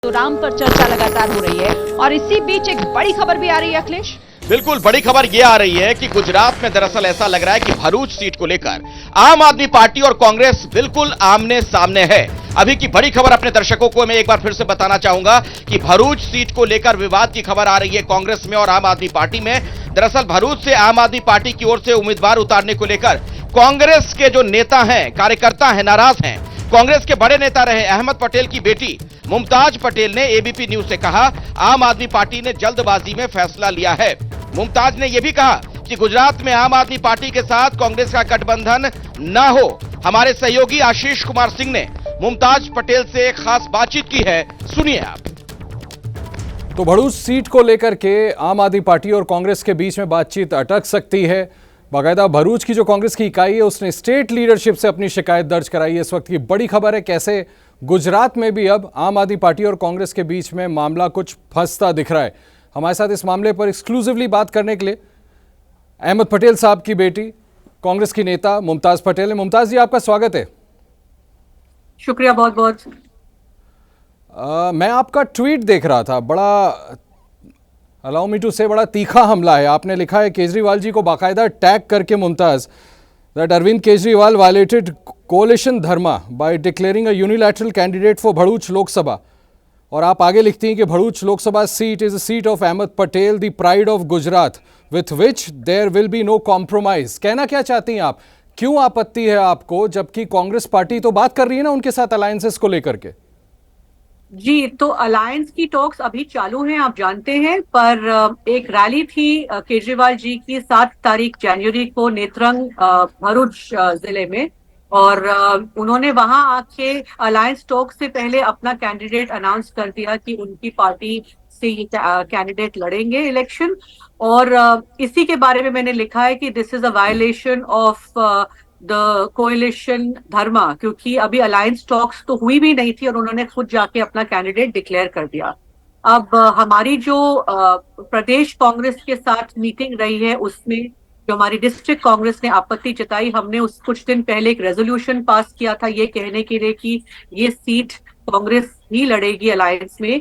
तो राम पर चर्चा लगातार हो रही है और इसी बीच एक बड़ी खबर भी आ रही है अखिलेश। बिल्कुल बड़ी खबर यह आ रही है कि गुजरात में दरअसल ऐसा लग रहा है कि भरूच सीट को लेकर आम आदमी पार्टी और कांग्रेस बिल्कुल आमने सामने है। अभी की बड़ी खबर अपने दर्शकों को मैं एक बार फिर से बताना चाहूंगा कि भरूच सीट को लेकर विवाद की खबर आ रही है कांग्रेस में और आम आदमी पार्टी में। दरअसल भरूच से आम आदमी पार्टी की ओर से उम्मीदवार उतारने को लेकर कांग्रेस के जो नेता हैं, कार्यकर्ता हैं, नाराज हैं। कांग्रेस के बड़े नेता रहे अहमद पटेल की बेटी मुमताज पटेल ने एबीपी न्यूज से कहा, आम आदमी पार्टी ने जल्दबाजी में फैसला लिया है। मुमताज ने यह भी कहा कि गुजरात में आम आदमी पार्टी के साथ कांग्रेस का गठबंधन न हो। हमारे सहयोगी आशीष कुमार सिंह ने मुमताज पटेल से खास बातचीत की है, सुनिए आप। तो भरूच सीट को लेकर के आम आदमी पार्टी और कांग्रेस के बीच में बातचीत अटक सकती है। बाकायदा भरूच की जो कांग्रेस की इकाई है उसने स्टेट लीडरशिप से अपनी शिकायत दर्ज कराई है। इस वक्त की बड़ी खबर है कैसे गुजरात में भी अब आम आदमी पार्टी और कांग्रेस के बीच में मामला कुछ फंसता दिख रहा है। हमारे साथ इस मामले पर एक्सक्लूसिवली बात करने के लिए अहमद पटेल साहब की बेटी कांग्रेस की नेता मुमताज पटेल है। मुमताज जी, आपका स्वागत है। शुक्रिया, बहुत बहुत। मैं आपका ट्वीट देख रहा था, बड़ा अलाउ मी टू से बड़ा तीखा हमला है। आपने लिखा है केजरीवाल जी को बाकायदा टैग करके Mumtaz, that Arvind Kejriwal violated coalition dharma by declaring a unilateral candidate for Bharuch Lok Sabha. और आप आगे लिखती हैं कि Bharuch Lok Sabha seat is a seat of Ahmed Patel, the pride of Gujarat, with which there will be no compromise. कहना क्या चाहती हैं आप? क्यों आपत्ति है आपको, जबकि कांग्रेस पार्टी तो बात कर रही है ना उनके साथ अलायंसेस को लेकर के? जी, तो अलायंस की टॉक्स अभी चालू हैं, आप जानते हैं। पर एक रैली थी केजरीवाल जी की 7 तारीख जनवरी को नेत्रंग भरूच जिले में, और उन्होंने वहां आके अलायंस टॉक से पहले अपना कैंडिडेट अनाउंस कर दिया कि उनकी पार्टी से ये कैंडिडेट लड़ेंगे इलेक्शन। और इसी के बारे में मैंने लिखा है कि this is a violation of the coalition dharma, क्योंकि अभी अलायंस टॉक्स तो हुई भी नहीं थी और उन्होंने खुद जाके अपना कैंडिडेट डिक्लेयर कर दिया। अब हमारी जो प्रदेश कांग्रेस के साथ मीटिंग रही है उसमें जो हमारी डिस्ट्रिक्ट कांग्रेस ने आपत्ति जताई, हमने उस कुछ दिन पहले एक रेजोल्यूशन पास किया था ये कहने के लिए कि ये सीट कांग्रेस ही लड़ेगी अलायंस में।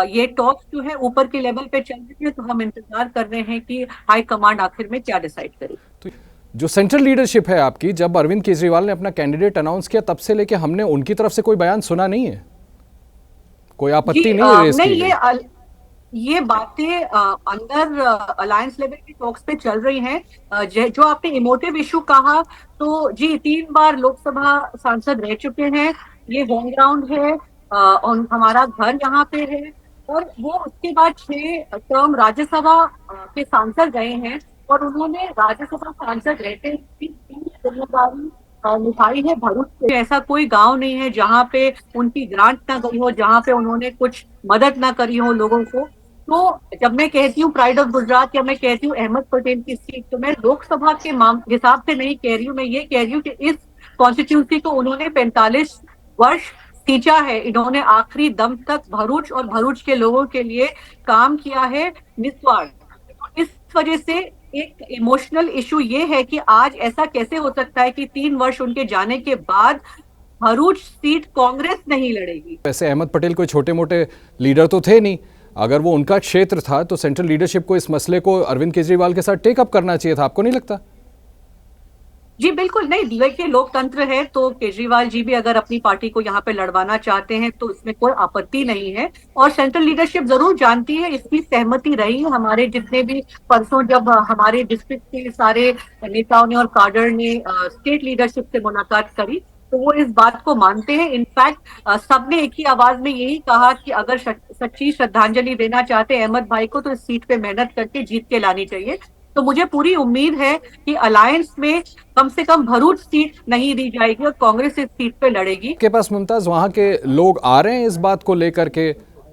ये टॉक जो है ऊपर के लेवल पे चल रही है, तो हम इंतजार कर रहे हैं कि हाई कमांड आखिर में क्या डिसाइड करे। तो जो सेंट्रल लीडरशिप है आपकी, जब अरविंद केजरीवाल ने अपना कैंडिडेट अनाउंस किया तब से लेके हमने उनकी तरफ से कोई बयान सुना नहीं है, कोई आपत्ति नहीं है। ये बातें अंदर अलायंस लेवल की टॉक्स पे चल रही हैं। जो आपने इमोटिव इशू कहा, तो जी 3 बार लोकसभा सांसद रह चुके हैं, ये होम ग्राउंड है और हमारा घर यहाँ पे है। और वो उसके बाद 6 टर्म राज्यसभा के सांसद रहे हैं और उन्होंने राज्यसभा सांसद रहते हुए जिम्मेदारी निभाई है। भरूच में ऐसा कोई गांव नहीं है जहाँ पे उनकी ग्रांट ना गई हो, जहाँ पे उन्होंने कुछ मदद ना करी हो लोगों को। तो जब मैं कहती हूँ प्राइड ऑफ गुजरात या मैं कहती हूँ अहमद पटेल की सीट, तो मैं लोकसभा के हिसाब से नहीं कह रही हूँ। मैं ये कह रही हूँ कि इस कॉन्स्टिट्यूंसी को उन्होंने 45 वर्ष सींचा है। इन्होंने आखिरी दम तक भरूच और भरूच के लोगों के लिए काम किया है निस्वार्थ। इस वजह से एक इमोशनल इशू ये है कि आज ऐसा कैसे हो सकता है कि 3 वर्ष उनके जाने के बाद भरूच सीट कांग्रेस नहीं लड़ेगी। वैसे अहमद पटेल कोई छोटे मोटे लीडर तो थे नहीं, अगर वो उनका क्षेत्र था तो सेंट्रल लीडरशिप को इस मसले को अरविंद केजरीवाल के साथ टेक अप करना चाहिए था, आपको नहीं लगता? जी बिल्कुल नहीं, देखिए लोकतंत्र है, तो केजरीवाल जी भी अगर अपनी पार्टी को यहाँ पे लड़वाना चाहते हैं तो इसमें कोई आपत्ति नहीं है। और सेंट्रल लीडरशिप जरूर जानती है, इसकी सहमति रही है। हमारे जितने भी परसों जब हमारे डिस्ट्रिक्ट के सारे नेताओं ने और काडर ने स्टेट लीडरशिप से मुलाकात करी तो वो इस बात को मानते हैं। इनफैक्ट सबने एक ही आवाज में यही कहा कि अगर सच्ची श्रद्धांजलि देना चाहते हैं अहमद भाई को तो इस सीट पे मेहनत करके जीत के लानी चाहिए। तो मुझे पूरी उम्मीद है कि अलायंस में कम से कम भरूच सीट नहीं दी जाएगी और कांग्रेस इस सीट पे लड़ेगी। के पास मुमताज वहां के लोग आ रहे हैं इस बात को लेकर के,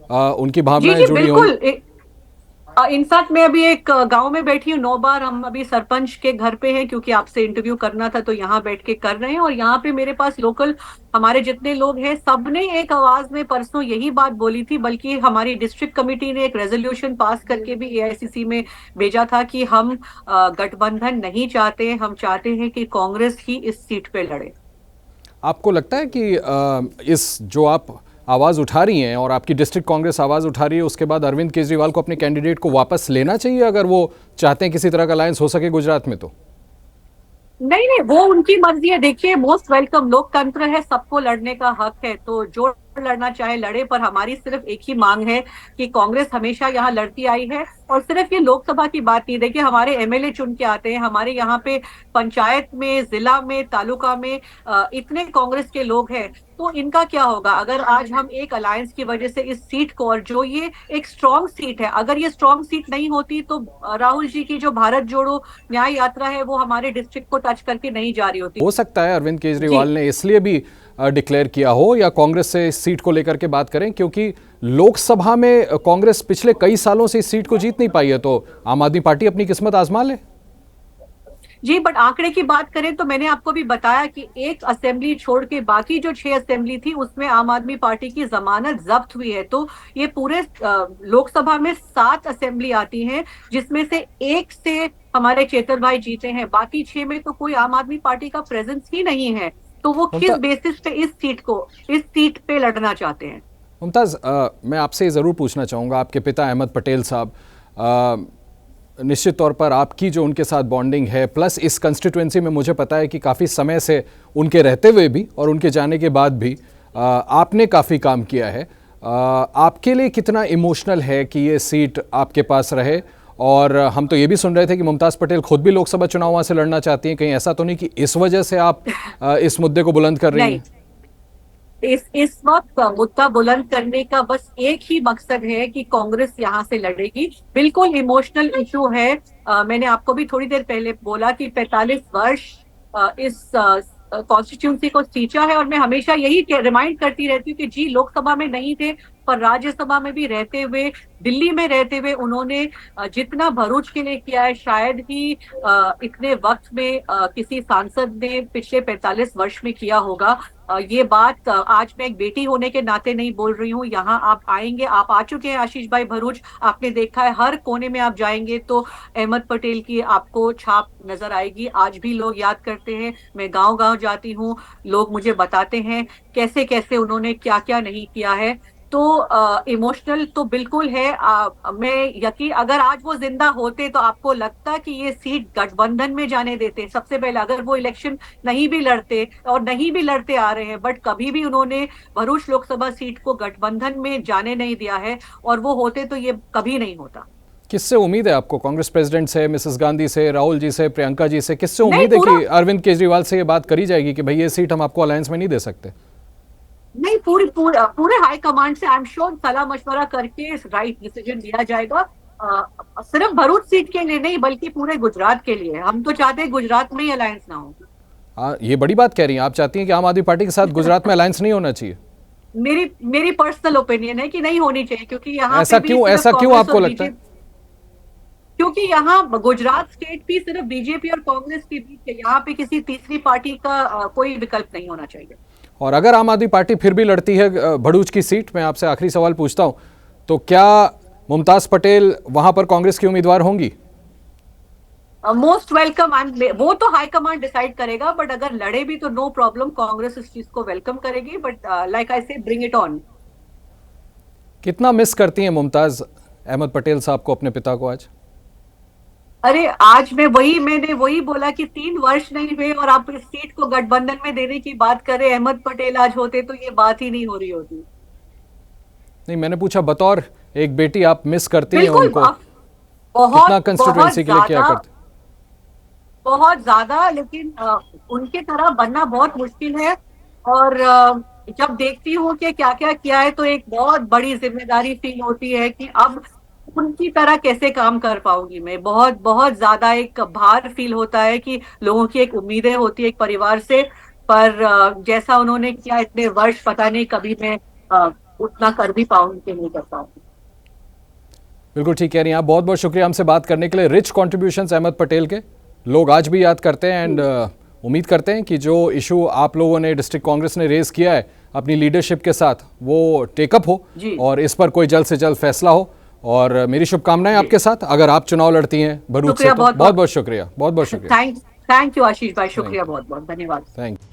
उनकी भावनाएं जुड़ी हों? बिल्कुल। इनफैक्ट मैं अभी एक गांव में बैठी हूँ 9 बार। हम अभी सरपंच के घर पे हैं क्योंकि आपसे इंटरव्यू करना था, तो यहाँ बैठ के कर रहे हैं। और यहाँ पे मेरे पास लोकल हमारे जितने लोग हैं सबने एक आवाज में परसों यही बात बोली थी। बल्कि हमारी डिस्ट्रिक्ट कमेटी ने एक रेजोल्यूशन पास करके भी एआईसीसी में भेजा था कि हम गठबंधन नहीं चाहते, हम चाहते हैं कि कांग्रेस ही इस सीट पे लड़े। आपको लगता है कि इस जो आप आवाज़ उठा रही हैं और आपकी डिस्ट्रिक्ट कांग्रेस आवाज़ उठा रही है, उसके बाद अरविंद केजरीवाल को अपने कैंडिडेट को वापस लेना चाहिए अगर वो चाहते हैं किसी तरह का अलायंस हो सके गुजरात में? तो नहीं नहीं, वो उनकी मर्जी है। देखिए, मोस्ट वेलकम, लोकतंत्र है, सबको लड़ने का हक है, तो जो लड़ना चाहे लड़े। पर हमारी सिर्फ एक ही मांग है कि कांग्रेस हमेशा यहाँ लड़ती आई है, और सिर्फ ये लोकसभा की बात नहीं। देखिए, हमारे एमएलए चुन के आते हैं, हमारे यहाँ पे पंचायत में, जिला में, तालुका में इतने कांग्रेस के लोग हैं, तो इनका क्या होगा अगर आज हम एक अलायंस की वजह से इस सीट को, और जो ये एक स्ट्रांग सीट है, अगर ये स्ट्रांग सीट नहीं होती तो राहुल जी की जो भारत जोड़ो न्याय यात्रा है वो हमारे डिस्ट्रिक्ट को टच करके नहीं जा रही होती। हो सकता है अरविंद केजरीवाल ने इसलिए भी डिक्लेयर किया हो, या कांग्रेस से इस सीट को लेकर के बात करें, क्योंकि लोकसभा में कांग्रेस पिछले कई सालों से इस सीट को जीत नहीं पाई है, तो आम आदमी पार्टी अपनी किस्मत आजमा ले। जी, बट आंकड़े की बात करें तो मैंने आपको भी बताया कि एक असेंबली छोड़ के बाकी जो 6 असेंबली थी उसमें आम आदमी पार्टी की जमानत जब्त हुई है। तो ये पूरे लोकसभा में 7 असेंबली आती हैं, जिसमें से एक से हमारे चेतन भाई जीते हैं, बाकी 6 में तो कोई आम आदमी पार्टी का प्रेजेंस ही नहीं है। तो वो किस बेसिस पे इस सीट पे लड़ना चाहते हैं? मुमताज, मैं आपसे ज़रूर पूछना चाहूँगा, आपके पिता अहमद पटेल साहब, निश्चित तौर पर आपकी जो उनके साथ बॉन्डिंग है, प्लस इस कंस्टिट्यूएंसी में मुझे पता है कि काफ़ी समय से उनके रहते हुए भी और उनके जाने के बाद भी आपने काफ़ी काम किया है। आपके लिए कितना इमोशनल है कि ये सीट आपके पास रहे? और हम तो ये भी सुन रहे थे कि मुमताज़ पटेल खुद भी लोकसभा चुनाव वहाँ से लड़ना चाहती हैं। कहीं ऐसा तो नहीं कि इस वजह से आप इस मुद्दे को बुलंद कर रही हैं? इस वक्त मुद्दा बुलंद करने का बस एक ही मकसद है कि कांग्रेस यहाँ से लड़ेगी। बिल्कुल इमोशनल इशू है। मैंने आपको भी थोड़ी देर पहले बोला कि 45 वर्ष इस कॉन्स्टिट्यूंसी को सींचा है, और मैं हमेशा यही रिमाइंड करती रहती हूँ कि जी, लोकसभा में नहीं थे पर राज्यसभा में भी रहते हुए, दिल्ली में रहते हुए उन्होंने जितना भरूच के लिए किया है, शायद ही इतने वक्त में किसी सांसद ने पिछले 45 वर्ष में किया होगा। ये बात आज मैं एक बेटी होने के नाते नहीं बोल रही हूँ। यहाँ आप आएंगे, आप आ चुके हैं आशीष भाई भरूच, आपने देखा है, हर कोने में आप जाएंगे तो अहमद पटेल की आपको छाप नजर आएगी। आज भी लोग याद करते हैं। मैं गांव गांव जाती हूँ, लोग मुझे बताते हैं कैसे कैसे उन्होंने क्या क्या नहीं किया है। तो इमोशनल तो बिल्कुल है। मैं यकीन, अगर आज वो जिंदा होते तो आपको लगता कि ये सीट गठबंधन में जाने देते? सबसे पहले अगर वो इलेक्शन नहीं भी लड़ते, और नहीं भी लड़ते आ रहे हैं, बट कभी भी उन्होंने भरूच लोकसभा सीट को गठबंधन में जाने नहीं दिया है, और वो होते तो ये कभी नहीं होता। किससे उम्मीद है आपको? कांग्रेस प्रेसिडेंट से, मिसेस गांधी से, राहुल जी से, प्रियंका जी से? किससे उम्मीद है कि अरविंद केजरीवाल से ये बात करी जाएगी कि भाई ये सीट हम आपको अलायंस में नहीं दे सकते? नहीं, पूरे हाई कमांड से आई एम श्योर सलाह मशवरा करके राइट डिसीजन लिया जाएगा। सिर्फ भरूच सीट के लिए नहीं बल्कि पूरे गुजरात के लिए। हम तो चाहते हैं गुजरात में ही अलायंस ना हो। ये बड़ी बात कह रही हैं आप, चाहती हैं कि आम आदमी पार्टी के साथ गुजरात में अलायंस नहीं होना चाहिए? मेरी पर्सनल ओपिनियन है कि नहीं होनी चाहिए, क्योंकि यहाँ ऐसा क्यों आपको लगता है? क्योंकि यहाँ गुजरात स्टेट भी सिर्फ बीजेपी और कांग्रेस के बीच है, यहाँ पे किसी तीसरी पार्टी का कोई विकल्प नहीं होना चाहिए। और अगर आम आदमी पार्टी फिर भी लड़ती है भरूच की सीट, मैं आपसे आखिरी सवाल पूछता हूं, तो क्या मुमताज पटेल वहां पर कांग्रेस की उम्मीदवार होंगी? Most welcome. वो तो हाई कमांड डिसाइड करेगा, बट अगर लड़े भी तो नो प्रॉब्लम, कांग्रेस इस चीज को वेलकम करेगी। बट लाइक आई से, ब्रिंग इट ऑन। कितना मिस करती हैं मुमताज अहमद पटेल साहब को, अपने पिता को आज? अरे आज मैंने वही बोला कि 3 वर्ष नहीं हुए और आप इस सीट को गठबंधन में देने की बात करें। अहमद पटेल आज होते तो ये बात ही नहीं हो रही होती। नहीं, मैंने पूछा बतौर एक बेटी आप मिस करती हैं उनको? कितना कंस्टिट्यूएंसी के लिए क्या करते? बहुत ज्यादा, लेकिन उनके तरह बनना बहुत मुश्किल है। और जब देखती हूँ कि क्या क्या किया है तो एक बहुत बड़ी जिम्मेदारी फील होती है कि अब उनकी तरह कैसे काम कर पाऊंगी मैं। बहुत बहुत ज्यादा एक भार फील होता है कि लोगों की एक उम्मीदें होती है एक परिवार से, पर जैसा उन्होंने किया इतने वर्ष, पता नहीं कभी मैं उतना कर भी पाऊंगी कि नहीं कर पाऊंगी। बिल्कुल ठीक कह रही हैं आप। बहुत बहुत शुक्रिया हमसे बात करने के लिए। रिच कॉन्ट्रीब्यूशंस अहमद पटेल के लोग आज भी याद करते हैं, एंड उम्मीद करते हैं कि जो इशू आप लोगों ने, डिस्ट्रिक्ट कांग्रेस ने रेज किया है अपनी लीडरशिप के साथ, वो टेकअप हो और इस पर कोई जल्द से जल्द फैसला हो। और मेरी शुभकामनाएं आपके साथ, अगर आप चुनाव लड़ती हैं भरूच से। तो बहुत बहुत शुक्रिया, बहुत बहुत शुक्रिया। थैंक यू आशीष भाई, शुक्रिया बहुत बहुत, धन्यवाद। Thank you.